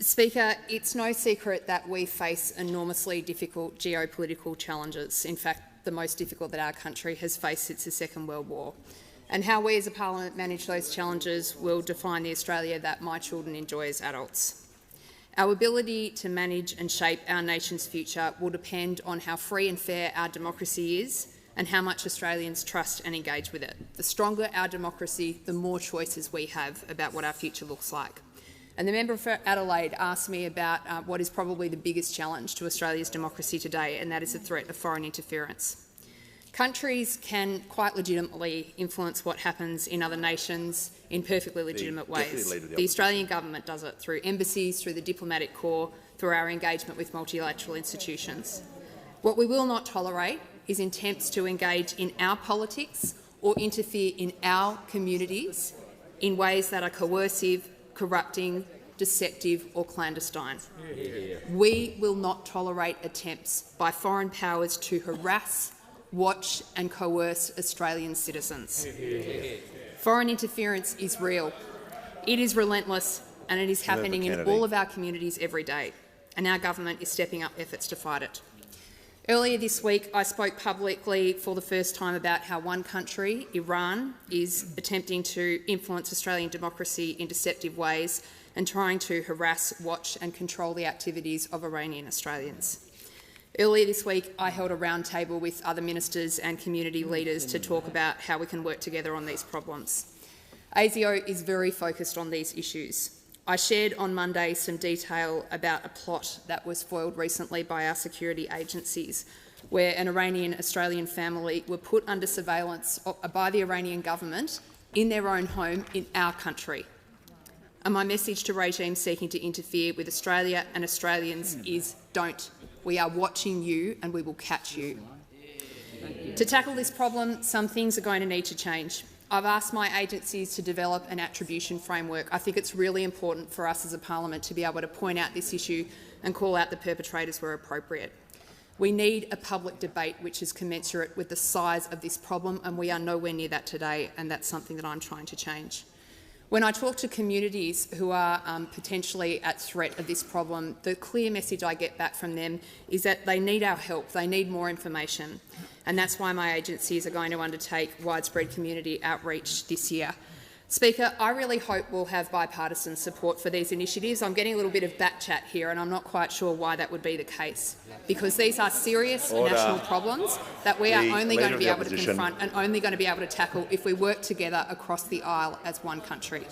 Speaker, it's no secret that we face enormously difficult geopolitical challenges, in fact the most difficult that our country has faced since the Second World War. And how we as a parliament manage those challenges will define the Australia that my children enjoy as adults. Our ability to manage and shape our nation's future will depend on how free and fair our democracy is and how much Australians trust and engage with it. The stronger our democracy, the more choices we have about what our future looks like. And the member for Adelaide asked me about what is probably the biggest challenge to Australia's democracy today, and that is the threat of foreign interference. Countries can quite legitimately influence what happens in other nations in perfectly legitimate ways. The Australian government does it through embassies, through the diplomatic corps, through our engagement with multilateral institutions. What we will not tolerate is attempts to engage in our politics or interfere in our communities in ways that are coercive, corrupting, deceptive or clandestine. We will not tolerate attempts by foreign powers to harass, watch and coerce Australian citizens. Foreign interference is real, it is relentless and it is happening in all of our communities every day, and our government is stepping up efforts to fight it. Earlier this week, I spoke publicly for the first time about how one country, Iran, is attempting to influence Australian democracy in deceptive ways and trying to harass, watch and control the activities of Iranian Australians. Earlier this week, I held a roundtable with other ministers and community leaders to talk about how we can work together on these problems. ASIO is very focused on these issues. I shared on Monday some detail about a plot that was foiled recently by our security agencies, where an Iranian-Australian family were put under surveillance by the Iranian government in their own home in our country. And my message to regimes seeking to interfere with Australia and Australians is don't. We are watching you and we will catch you. To tackle this problem, some things are going to need to change. I've asked my agencies to develop an attribution framework. I think it's really important for us as a parliament to be able to point out this issue and call out the perpetrators where appropriate. We need a public debate which is commensurate with the size of this problem, and we are nowhere near that today, and that's something that I'm trying to change. When I talk to communities who are potentially at threat of this problem, the clear message I get back from them is that they need our help, they need more information, and that's why my agencies are going to undertake widespread community outreach this year. Speaker, I really hope we'll have bipartisan support for these initiatives. I'm getting a little bit of back chat here and I'm not quite sure why that would be the case, because these are serious national problems that we are only going to be able to confront and only going to be able to tackle if we work together across the aisle as one country.